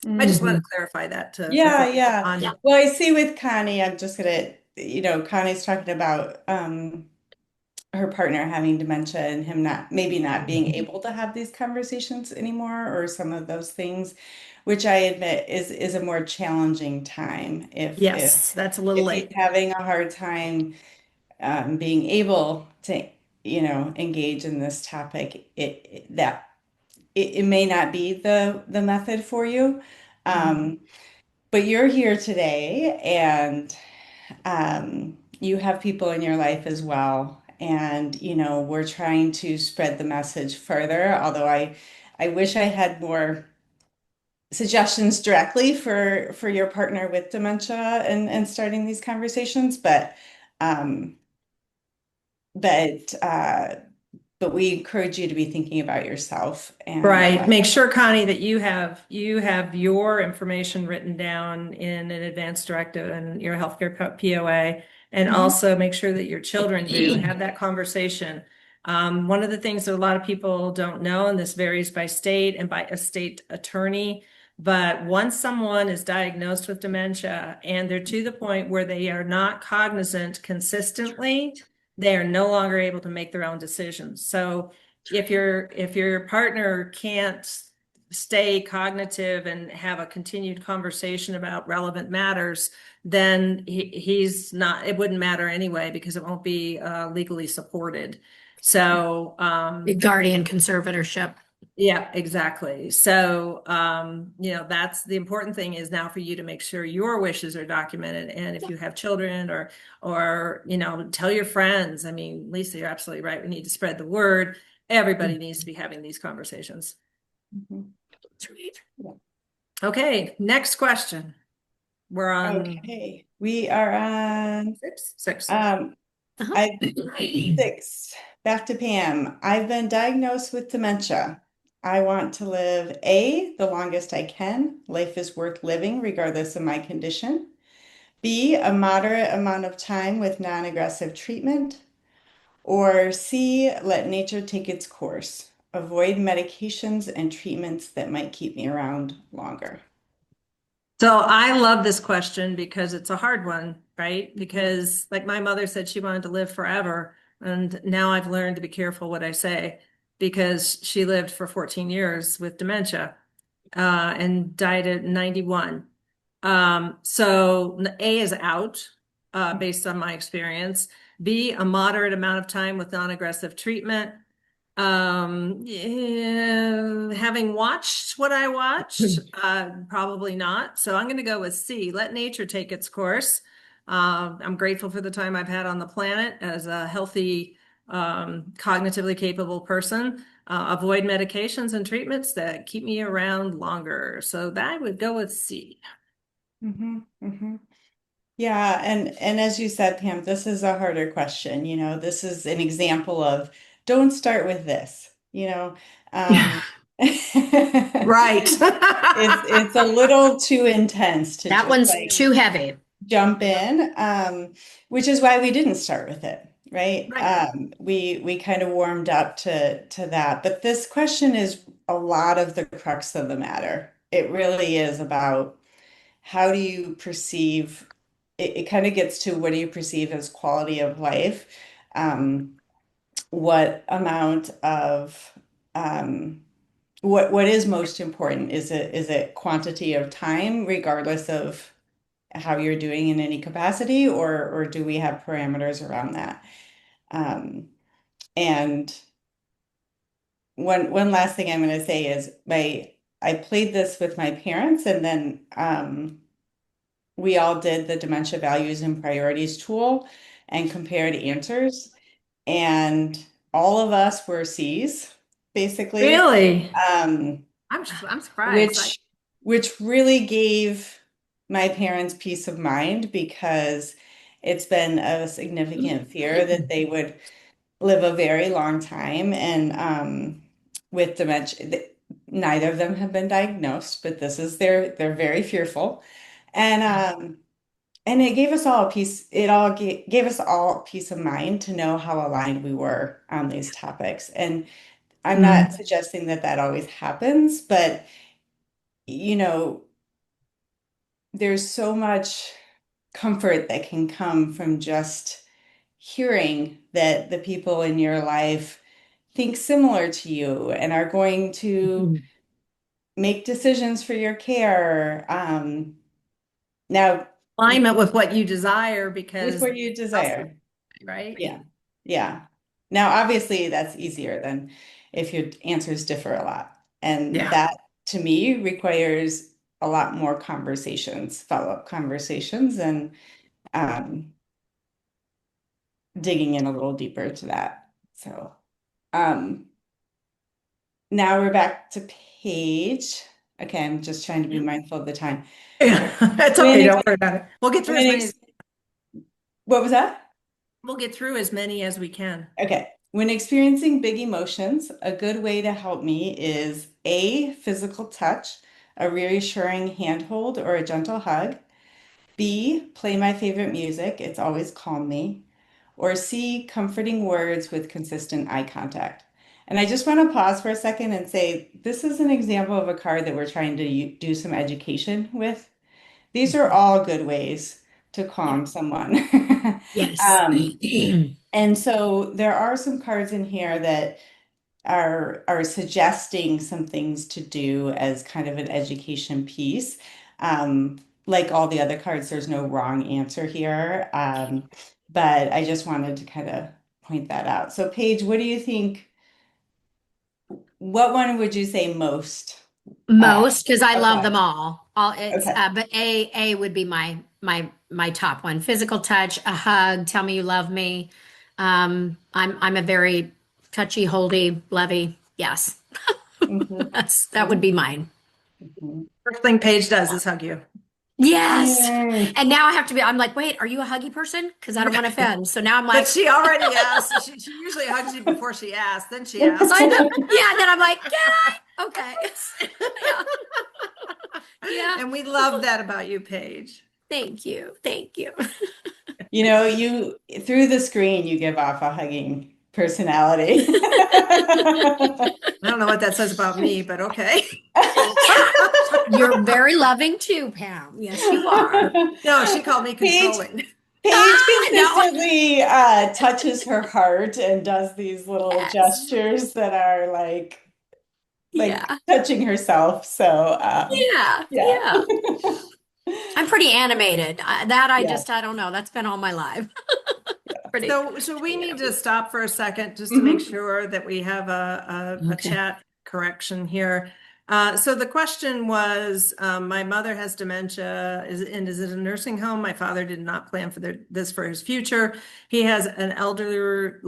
I just wanted to Mhm. clarify that for Yeah, folks yeah. on. Yeah. Well, I see with Connie, I'm just gonna, Connie's talking about her partner having dementia and him not being Mhm. able to have these conversations anymore or some of those things, which I admit is a more challenging time Yes, that's a little if he's late. having a hard time being able to, engage in this topic, it may not be the method for you. Mhm. Um, but you're here today and you have people in your life as well. And, we're trying to spread the message further, although I wish I had more suggestions directly for your partner with dementia and starting these conversations, um, but uh, but we encourage you to be thinking about yourself and Right. Make sure, Connie, that you have your information written down in an advanced directive and your healthcare POA, and Mhm. also make sure that your children do have that conversation. One of the things that a lot of people don't know, and this varies by state and by a state attorney, but once someone is diagnosed with dementia and they're to the point where they are not cognizant consistently, they are no longer able to make their own decisions. So if your partner can't stay cognitive and have a continued conversation about relevant matters, then he's not, it wouldn't matter anyway because it won't be legally supported. So The guardian conservatorship. yeah, exactly. So that's the important thing is now for you to make sure your wishes are documented. And if you have children or tell your friends. I mean, Lisa, you're absolutely right. We need to spread the word. Everybody needs to be having these conversations. Mhm. That's right. Yeah. Okay, next question. We're on Okay, we are on six. um, Uh-huh. I 6. Back to Pam. I've been diagnosed with dementia. I want to live A, the longest I can. Life is worth living regardless of my condition. B, a moderate amount of time with non-aggressive treatment. Or C, let nature take its course. Avoid medications and treatments that might keep me around longer. So I love this question because it's a hard one, right? Mhm. Because like my mother said she wanted to live forever. And now I've learned to be careful what I say because she lived for 14 years with dementia and died at 91. So A is out based on my experience. B, a moderate amount of time with non-aggressive treatment. Yeah, having watched what I watched, probably not. So I'm going to go with C. Let nature take its course. I'm grateful for the time I've had on the planet as a healthy, cognitively capable person. Avoid medications and treatments that keep me around longer. So that I would go with C. Hmm. Hmm. Yeah, and as you said, Pam, this is a harder question. This is an example of don't start with this. Right. It's a little too intense to That just one's like too heavy. jump in, which is why we didn't start with it, right? Right. We kind of warmed up to that, but this question is a lot of the crux of the matter. It really is about how do you perceive it kind of gets to what do you perceive as quality of life? Um, what amount of what is most important? Is it quantity of time, regardless of how you're doing in any capacity, or do we have parameters around that? Um, and one last thing I'm going to say is I played this with my parents, and then we all did the dementia values and priorities tool and compared answers, and all of us were C's, basically, Really? um, I'm surprised. which which really gave my parents peace of mind because it's been a significant fear that they would live a very long time, and with dementia, neither of them have been diagnosed, but this is they're very fearful, and it gave us all a peace, it all gave us all peace of mind to know how aligned we were on these topics. And I'm not Mm. suggesting that that always happens, but you know, there's so much comfort that can come from just hearing that the people in your life think similar to you and are going to make decisions for your care. Now, Alignment with what you desire with because what you else would, desire. right? Yeah. Yeah. Now, obviously, that's easier than if your answers differ a lot. And Yeah. that, to me, requires a lot more conversations, follow-up conversations, and um, digging in a little deeper to that. So um, now we're back to Paige. Okay, I'm just trying to be mindful of the time. Yeah. That's When okay. ex Don't worry about it. We'll get through when as many ex as what was that? we'll get through as many as we can. Okay. When experiencing big emotions, a good way to help me is A, physical touch, a reassuring handhold or a gentle hug. B, play my favorite music. It's always calmed me. Or C, comforting words with consistent eye contact. And I just want to pause for a second and say this is an example of a card that we're trying to do some education with. These are all good ways to Yeah. calm someone. Yes. Um, and so there are some cards in here that are suggesting some things to do as kind of an education piece. Like all the other cards, there's no wrong answer here. But I just wanted to kind of point that out. So Paige, what do you think? What one would you say most? Uh, Most, because I love them okay. all. All it's Okay. but A would be my top one. Physical touch, a hug, tell me you love me. I'm a very touchy, holdy, lovey. Yes. Mhm. That would be mine. Mhm. First thing Paige does is hug you. Yes. Yay. And now I have to be, I'm like, wait, are you a huggy person? Because I don't want to Right. offend. So now I'm But like, she already asked. She usually hugs you before she asks, then she asks. I know. Yeah. And then I'm like, can I? Okay. Yeah. Yeah. And we love that about you, Paige. Thank you. Thank you. You through the screen, you give off a hugging personality. I don't know what that says about me, but okay. You're very loving too, Pam. Yes, you are. No, she called me Paige, controlling. Paige Ah, no. consistently touches her heart and does these little Yes. gestures that are like Yeah. touching herself. So Yeah. yeah. Yeah. I'm pretty animated. That Yeah. I don't know. That's been all my life. pretty. So we Yeah. need to stop for a second just to make Mhm. sure that we have a Okay. chat correction here. So the question was, my mother has dementia, is it a nursing home? My father did not plan for this for his future. He has an elder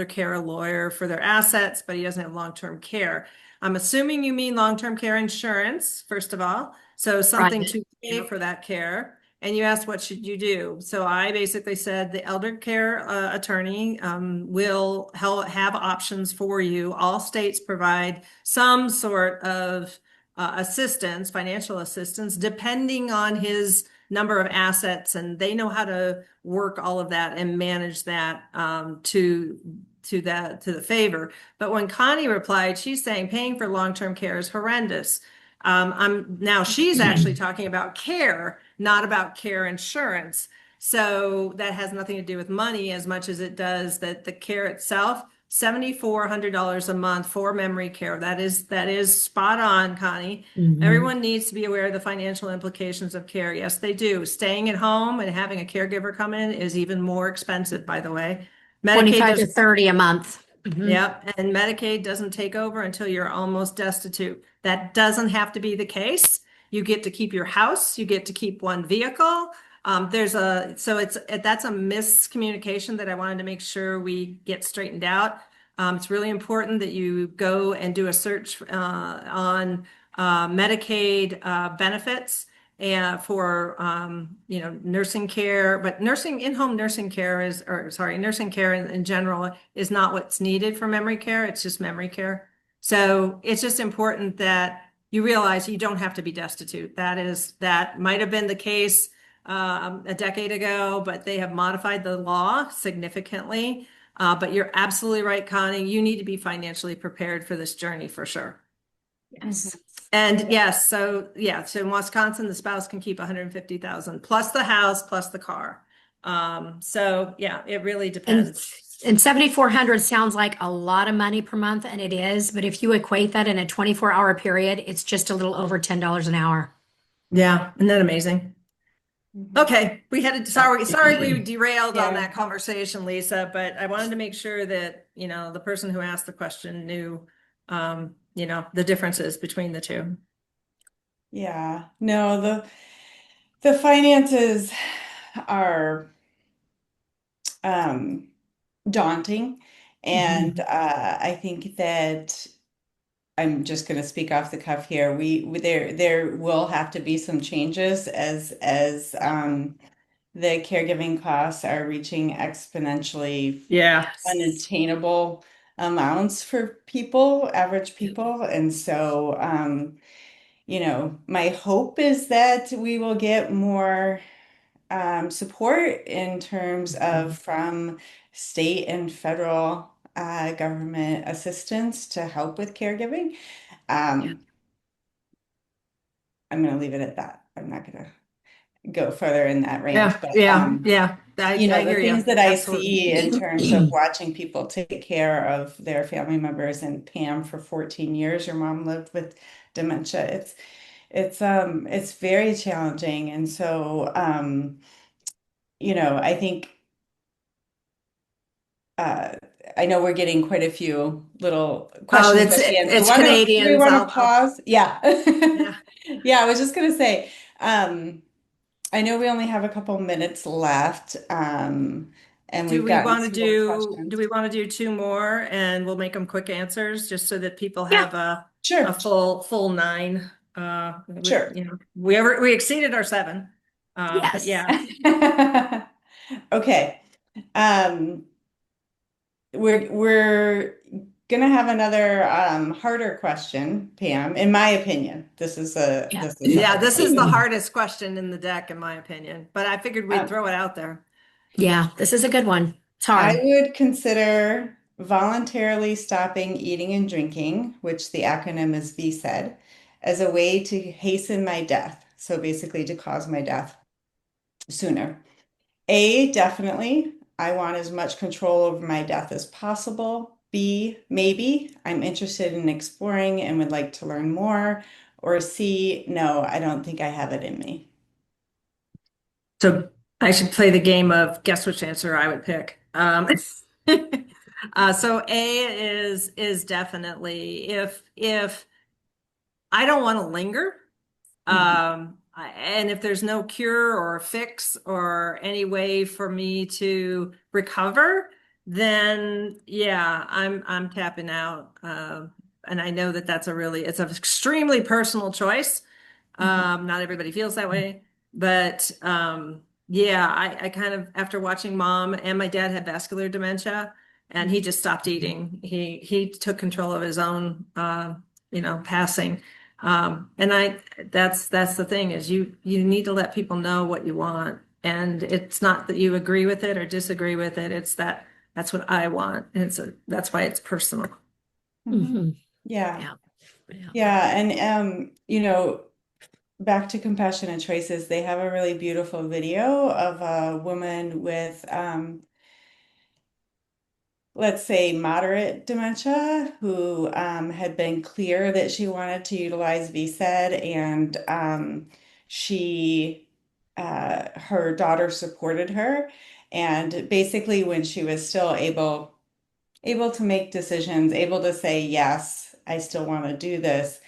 care lawyer for their assets, but he doesn't have long-term care. I'm assuming you mean long-term care insurance, first of all. So something Private. to pay Yep. for that care. And you asked, what should you do? So I basically said the elder care attorney will have options for you. All states provide some sort of assistance, financial assistance, depending on his number of assets, and they know how to work all of that and manage that to the favor. But when Connie replied, she's saying paying for long-term care is horrendous. She's actually talking about care, not about care insurance. So that has nothing to do with money as much as it does that the care itself, $7,400 a month for memory care. That is spot on, Connie. Mhm. Everyone needs to be aware of the financial implications of care. Yes, they do. Staying at home and having a caregiver come in is even more expensive, by the way. Medicaid 25 to does 30 a month. Mhm. Yep, and Medicaid doesn't take over until you're almost destitute. That doesn't have to be the case. You get to keep your house, you get to keep one vehicle. That's a miscommunication that I wanted to make sure we get straightened out. It's really important that you go and do a search on Medicaid benefits and for nursing care, but in-home nursing care nursing care in general is not what's needed for memory care. It's just memory care. So it's just important that you realize you don't have to be destitute. That might have been the case a decade ago, but they have modified the law significantly. But you're absolutely right, Connie. You need to be financially prepared for this journey for sure. Yes. And yes, so in Wisconsin, the spouse can keep 150,000 plus the house plus the car. So yeah, it really And depends. and 7,400 sounds like a lot of money per month, and it is, but if you equate that in a 24-hour period, it's just a little over $10 an hour. Yeah, isn't that amazing? Mhm. Okay, So, sorry we derailed on Yeah. that conversation, Lisa, but I wanted to make sure that, the person who asked the question knew, the differences between the two. Yeah. No, the finances are um daunting. And Mhm. I think that I'm just going to speak off the cuff here. There will have to be some changes as the caregiving costs are reaching exponentially Yeah. unattainable amounts for people, average people. And so, my hope is that we will get more support in terms of from state and federal government assistance to help with caregiving. Yeah. Um, I'm going to leave it at that. I'm not going to go further in that range, Yeah, but yeah, yeah. I the hear you. things that I Absolutely. see in terms of watching people take care of their family members, and Pam, for 14 years, your mom lived with dementia. It's very challenging. And so I think uh, I know we're getting quite a few little Oh, questions at the end. So it's do we Canadians. want to pause? Yeah. Yeah. Yeah, I was just gonna say, I know we only have a couple minutes left, and we've gotten some more Do questions. we want to do two more and we'll make them quick answers just so that people Yeah, have a Sure, full nine? sure. We exceeded our seven. But yes. yeah. Okay. Um, we're gonna have another harder question, Pam, in my opinion. Yeah. This is a Yeah, hard this is the question. hardest question in the deck, in my opinion, but I figured we'd Um, throw it out there. Yeah, this is a good one. It's I hard. would consider voluntarily stopping eating and drinking, which the acronym is VSED, as a way to hasten my death. So basically to cause my death sooner. A, definitely. I want as much control over my death as possible. B, maybe. I'm interested in exploring and would like to learn more. Or C, no, I don't think I have it in me. So I should play the game of guess which answer I would pick. Um, so A is definitely if I don't want to linger. Mhm. And if there's no cure or fix or any way for me to recover, then yeah, I'm tapping out. And I know that it's an extremely personal choice. Mhm. Not everybody feels that way, but yeah, I kind of after watching mom and my dad had vascular dementia, and he just stopped eating. He took control of his own, passing. And that's the thing is you need to let people know what you want, and it's not that you agree with it or disagree with it. It's that's what I want, and that's why it's personal. Mhm. Hmm. Yeah. Yeah. Yeah. Yeah. And back to compassionate choices, they have a really beautiful video of a woman with let's say moderate dementia who had been clear that she wanted to utilize VSED, and she her daughter supported her, and basically when she was still able to make decisions, able to say yes, I still want to do this,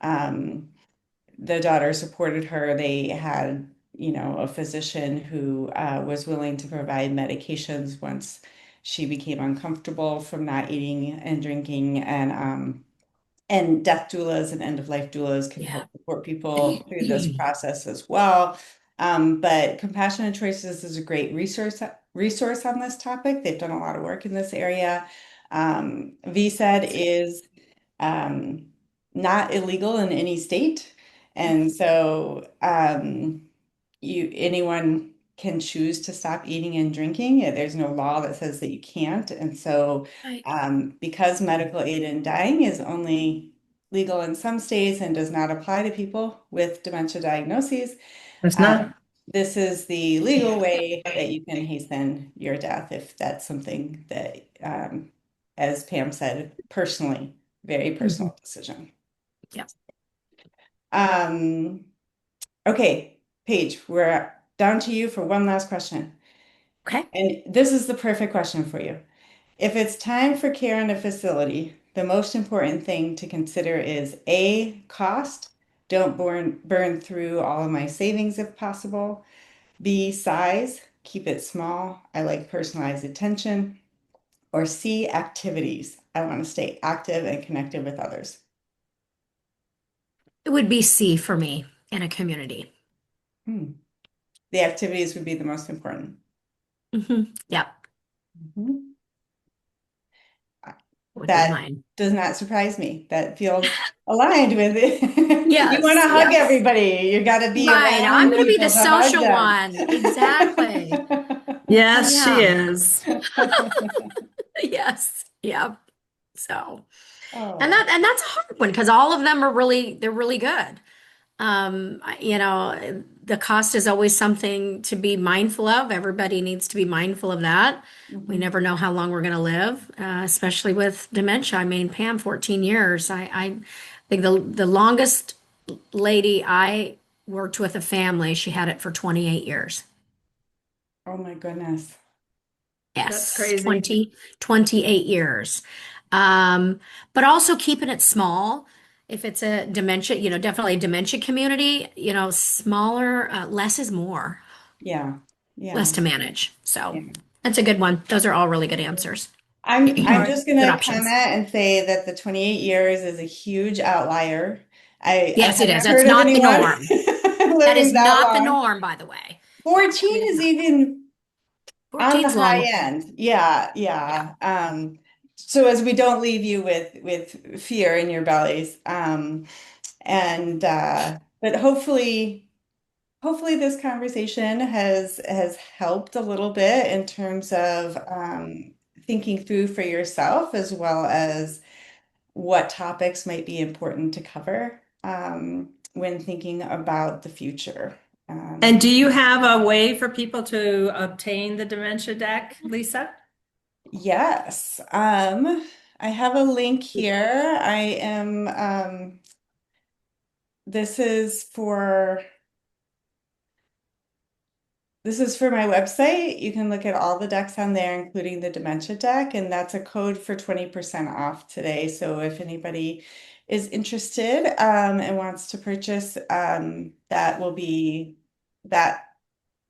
um, the daughter supported her. They had, a physician who was willing to provide medications once she became uncomfortable from not eating and drinking, and death doulas and end of life doulas can Yeah. help support people through this process as well. But Compassionate Choices is a great resource on this topic. They've done a lot of work in this area. VSED is um, not illegal in any state. And so anyone can choose to stop eating and drinking. There's no law that says that you can't. And so Right. because medical aid in dying is only legal in some states and does not apply to people with dementia diagnoses, It's um, not. this is the legal way that you can hasten your death if that's something that, as Pam said, personally, very Mhm. personal decision. Yeah. Um, okay, Paige, we're down to you for one last question. Okay. And this is the perfect question for you. If it's time for care in a facility, the most important thing to consider is A, cost. Don't burn through all of my savings if possible. B, size. Keep it small. I like personalized attention. Or C, activities. I want to stay active and connected with others. It would be C for me in a community. Hmm. The activities would be the most important. Yeah. Mhm. Would be That mine. does not surprise me. That feels aligned with it. You want Yes. to hug Yes. everybody. You got to be Right. I'm around going to be the people to hug social them. one. Exactly. Yes, she Yeah. is. Yes. Yep. So, Oh. and that's a hard one because all of them are they're really good. The cost is always something to be mindful of. Everybody needs to be mindful of that. We Mhm. never know how long we're going to live, especially with dementia. I mean, Pam, 14 years. I think the longest lady I worked with a family, she had it for 28 years. Oh my goodness. That's Yes, crazy. 28 years. Um, but also keeping it small. If it's a dementia, definitely a dementia community, smaller, less is more, Yeah. less Yeah. to manage. So Yeah. that's a good one. Those are all really good answers. All I'm right. just Good gonna comment options. and say that the 28 years is a huge outlier. I Yes, it is. haven't That's heard of not the anyone norm. That is living that not the long. norm, by the way. Yeah, it 14 is is not. even on the 14's high long. end. Yeah, Yeah. yeah. So as we don't leave you with fear in your bellies. And but hopefully this conversation has helped a little bit in terms of thinking through for yourself as well as what topics might be important to cover when thinking about the future. And Um, do you have a way for people to obtain the dementia deck, Lisa? yes, I have a link here. This is for This is for my website. You can look at all the decks on there, including the dementia deck, and that's a code for 20% off today. So if anybody is interested and wants to purchase, that will be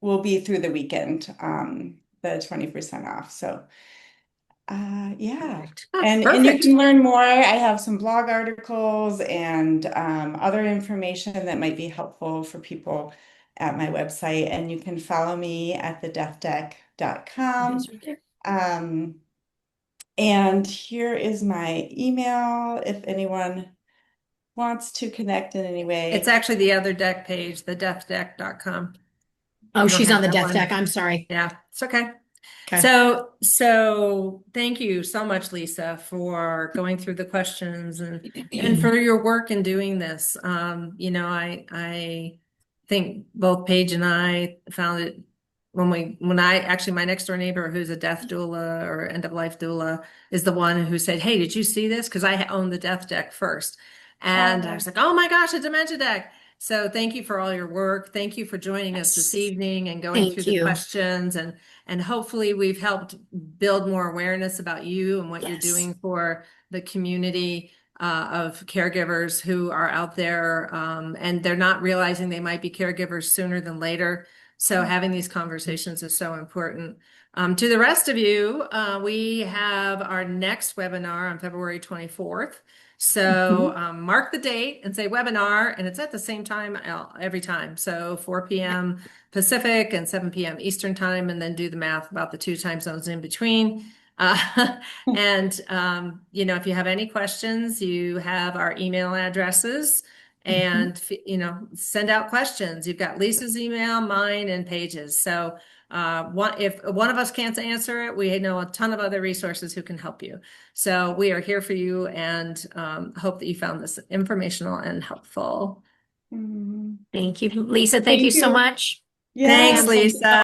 through the weekend, the 20% off. So yeah. And you Perfect. can learn more. I have some blog articles and other information that might be helpful for people at my website. And you can follow me at thedeathdeck.com. And here is my email if anyone wants to connect in any way. It's actually the other deck page, the deathdeck.com. Oh, You don't she's have on the that death one? deck. I'm sorry. Yeah, it's okay. Okay. So thank you so much, Lisa, for going through the questions and for your work in doing this. I think both Paige and I found it when I actually, my next door neighbor who's a death doula or end of life doula is the one who said, "Hey, did you see this?" Because I owned the death deck first, and I was like, "Oh my gosh, a dementia deck." So thank you for all your work. Thank you for joining us this evening and going through Thank the you. questions, and hopefully we've helped build more awareness about you and what you're doing for the community of caregivers who are out there, and they're not realizing they might be caregivers sooner than later. So having these conversations is so important. To the rest of you, we have our next webinar on February 24th. So mark the date and say webinar, and it's at the same time every time. So 4 p.m. Pacific and 7 p.m. Eastern time, and then do the math about the 2 time zones in between. And if you have any questions, you have our email addresses, and send out questions. You've got Lisa's email, mine, and Paige's. So if one of us can't answer it, we know a ton of other resources who can help you. So we are here for you, and hope that you found this informational and helpful. Thank you, Lisa. Thank you so much. Yeah. Thanks, Lisa.